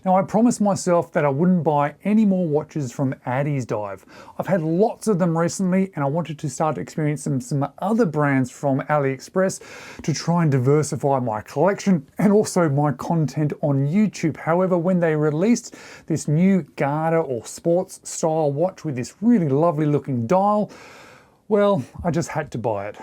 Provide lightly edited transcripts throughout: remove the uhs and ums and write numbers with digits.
Now, I promised myself that I wouldn't buy any more watches from Addiesdive. I've had lots of them recently and I wanted to start experiencing some other brands from Aliexpress to try and diversify my collection and also my content on YouTube. However, when they released this new Garter or sports style watch with this really lovely looking dial, well, I just had to buy it.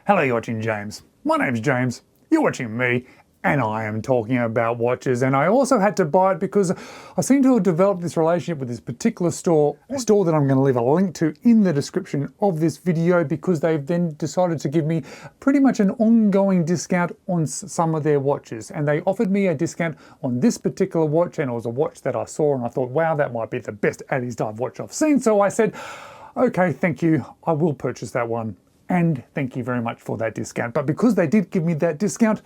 Hello, you're watching James. My name's James, you're watching me, and I am talking about watches. And I also had to buy it because I seem to have developed this relationship with this particular store, a store that I'm going to leave a link to in the description of this video, because they've then decided to give me pretty much an ongoing discount on some of their watches. And they offered me a discount on this particular watch, and it was a watch that I saw and I thought, wow, that might be the best Addiesdive watch I've seen. So I said, okay, thank you, I will purchase that one. And thank you very much for that discount. But because they did give me that discount,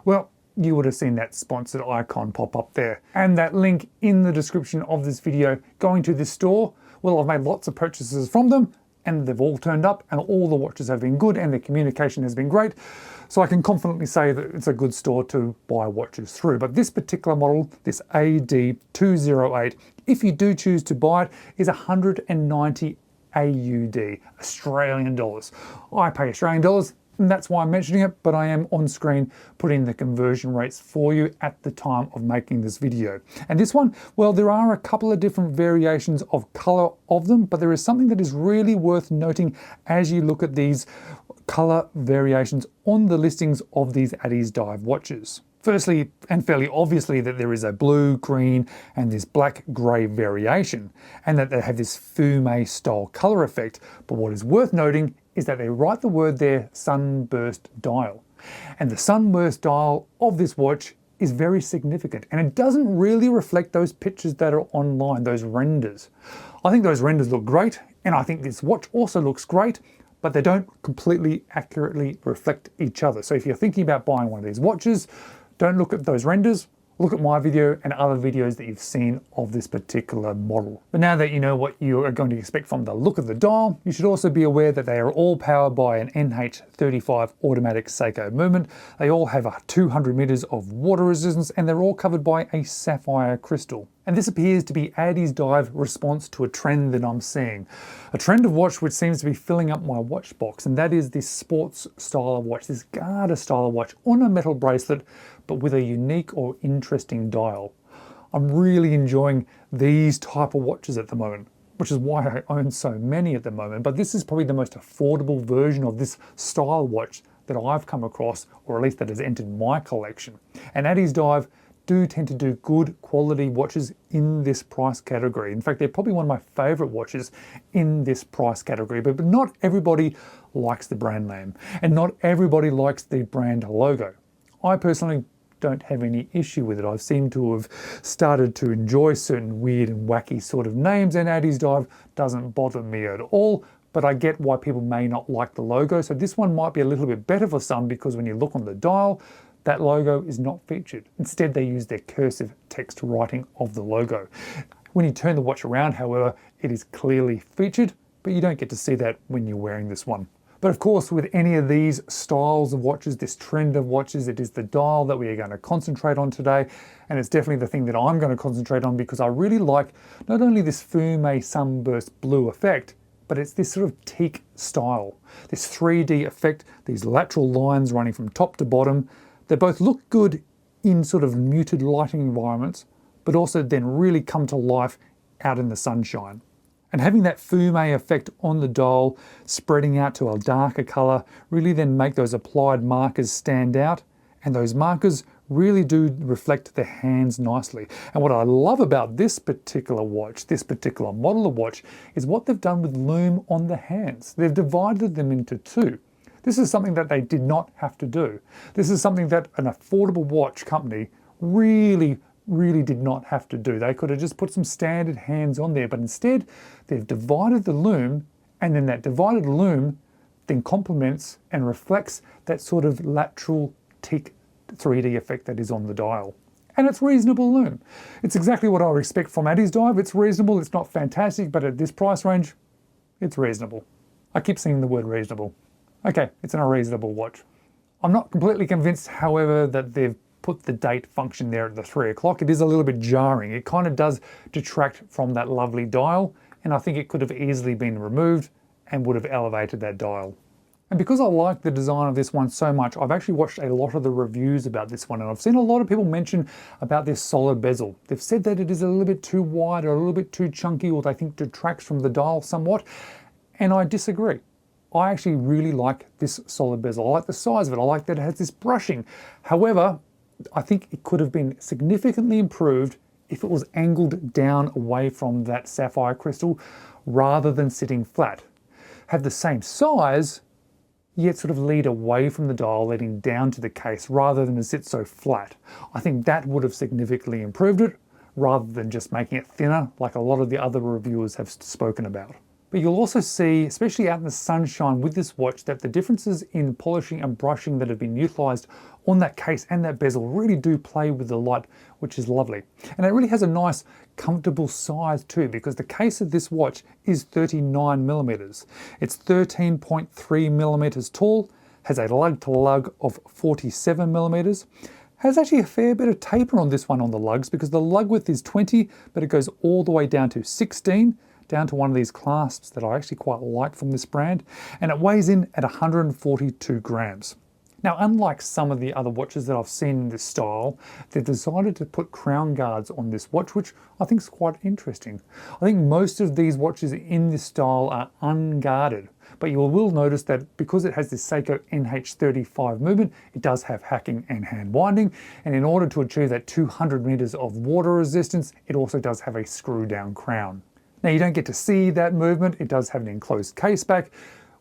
well, you would have seen that sponsored icon pop up there. And that link in the description of this video going to this store, well, I've made lots of purchases from them and they've all turned up and all the watches have been good and the communication has been great. So I can confidently say that it's a good store to buy watches through. But this particular model, this AD2080, if you do choose to buy it, is 190 AUD, Australian dollars. I pay Australian dollars, and that's why I'm mentioning it, but I am on screen putting the conversion rates for you at the time of making this video. And this one, well, there are a couple of different variations of color of them, but there is something that is really worth noting as you look at these color variations on the listings of these Addiesdive watches. Firstly, and fairly obviously, that there is a blue, green, and this black grey variation, and that they have this fume style colour effect. But what is worth noting is that they write the word there, sunburst dial. And the sunburst dial of this watch is very significant, and it doesn't really reflect those pictures that are online, those renders. I think those renders look great, and I think this watch also looks great, but they don't completely accurately reflect each other. So if you're thinking about buying one of these watches, don't look at those renders, look at my video and other videos that you've seen of this particular model. But now that you know what you are going to expect from the look of the dial, you should also be aware that they are all powered by an NH35 automatic Seiko movement. They all have 200 meters of water resistance and they're all covered by a sapphire crystal. And this appears to be Addiesdive response to a trend that I'm seeing. A trend of watch which seems to be filling up my watch box, and that is this sports style of watch, this Garter style of watch on a metal bracelet, but with a unique or interesting dial. I'm really enjoying these type of watches at the moment, which is why I own so many at the moment. But this is probably the most affordable version of this style watch that I've come across, or at least that has entered my collection. And Addiesdive do tend to do good quality watches in this price category. In fact, they're probably one of my favorite watches in this price category, but not everybody likes the brand name and not everybody likes the brand logo. I personally don't have any issue with it. I've seemed to have started to enjoy certain weird and wacky sort of names, and Addiesdive doesn't bother me at all, but I get why people may not like the logo. So this one might be a little bit better for some, because when you look on the dial, that logo is not featured. Instead, they use their cursive text writing of the logo. When you turn the watch around, however, it is clearly featured, but you don't get to see that when you're wearing this one. But of course, with any of these styles of watches, this trend of watches, it is the dial that we are going to concentrate on today. And it's definitely the thing that I'm going to concentrate on, because I really like not only this fume sunburst blue effect, but it's this sort of teak style, this 3D effect, these lateral lines running from top to bottom. They both look good in sort of muted lighting environments, but also then really come to life out in the sunshine. And having that fume effect on the dial, spreading out to a darker color, really then make those applied markers stand out. And those markers really do reflect the hands nicely. And what I love about this particular watch, this particular model of watch, is what they've done with lume on the hands. They've divided them into two. This is something that they did not have to do. This is something that an affordable watch company really did not have to do. They could have just put some standard hands on there, but instead they've divided the lume, and then that divided lume then complements and reflects that sort of lateral teak 3D effect that is on the dial. And it's reasonable lume. It's exactly what I would expect from Addiesdive. It's reasonable, it's not fantastic, but at this price range, it's reasonable. I keep saying the word reasonable. Okay, it's an unreasonable watch. I'm not completely convinced, however, that they've put the date function there at the 3 o'clock. It is a little bit jarring. It kind of does detract from that lovely dial, and I think it could have easily been removed and would have elevated that dial. And because I like the design of this one so much, I've actually watched a lot of the reviews about this one, and I've seen a lot of people mention about this solid bezel. They've said that it is a little bit too wide or a little bit too chunky, or they think detracts from the dial somewhat, and I disagree. I actually really like this solid bezel. I like the size of it. I like that it has this brushing. However, I think it could have been significantly improved if it was angled down away from that sapphire crystal rather than sitting flat. Have the same size, yet sort of lead away from the dial, leading down to the case rather than to sit so flat. I think that would have significantly improved it rather than just making it thinner like a lot of the other reviewers have spoken about. But you'll also see, especially out in the sunshine with this watch, that the differences in polishing and brushing that have been utilised on that case and that bezel really do play with the light, which is lovely. And it really has a nice, comfortable size too, because the case of this watch is 39 millimeters. It's 13.3 millimeters tall, has a lug-to-lug of 47 millimeters, has actually a fair bit of taper on this one on the lugs, because the lug width is 20, but it goes all the way down to 16, down to one of these clasps that I actually quite like from this brand, and it weighs in at 142 grams. Now, unlike some of the other watches that I've seen in this style, they've decided to put crown guards on this watch, which I think is quite interesting. I think most of these watches in this style are unguarded, but you will notice that because it has this Seiko NH35 movement, it does have hacking and hand winding, and in order to achieve that 200 meters of water resistance, it also does have a screw down crown. Now, you don't get to see that movement. It does have an enclosed case back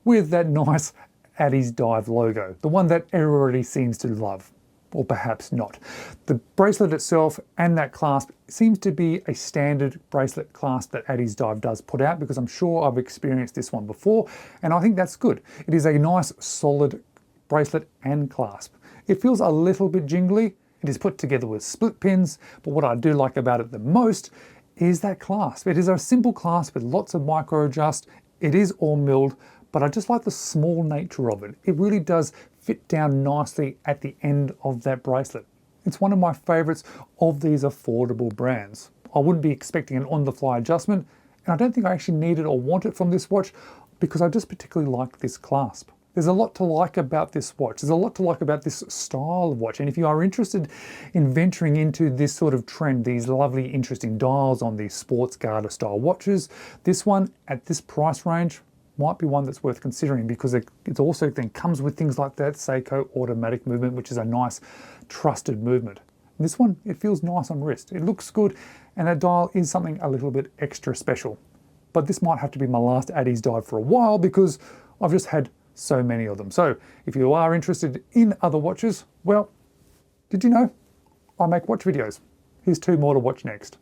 with that nice Addiesdive logo, the one that everybody seems to love, or perhaps not. The bracelet itself and that clasp seems to be a standard bracelet clasp that Addiesdive does put out, because I'm sure I've experienced this one before, and I think that's good. It is a nice solid bracelet and clasp. It feels a little bit jingly. It is put together with split pins, but what I do like about it the most is that clasp. It is a simple clasp with lots of micro adjust. It is all milled, but I just like the small nature of it. It really does fit down nicely at the end of that bracelet. It's one of my favorites of these affordable brands. I wouldn't be expecting an on-the-fly adjustment, and I don't think I actually need it or want it from this watch, because I just particularly like this clasp. There's a lot to like about this watch. There's a lot to like about this style of watch. And if you are interested in venturing into this sort of trend, these lovely, interesting dials on these sports garter style watches, this one at this price range might be one that's worth considering, because it also then comes with things like that Seiko automatic movement, which is a nice, trusted movement. And this one, it feels nice on wrist. It looks good, and that dial is something a little bit extra special. But this might have to be my last Addiesdive for a while, because I've just had so many of them. So if you are interested in other watches, well, did you know I make watch videos? Here's 2 more to watch next.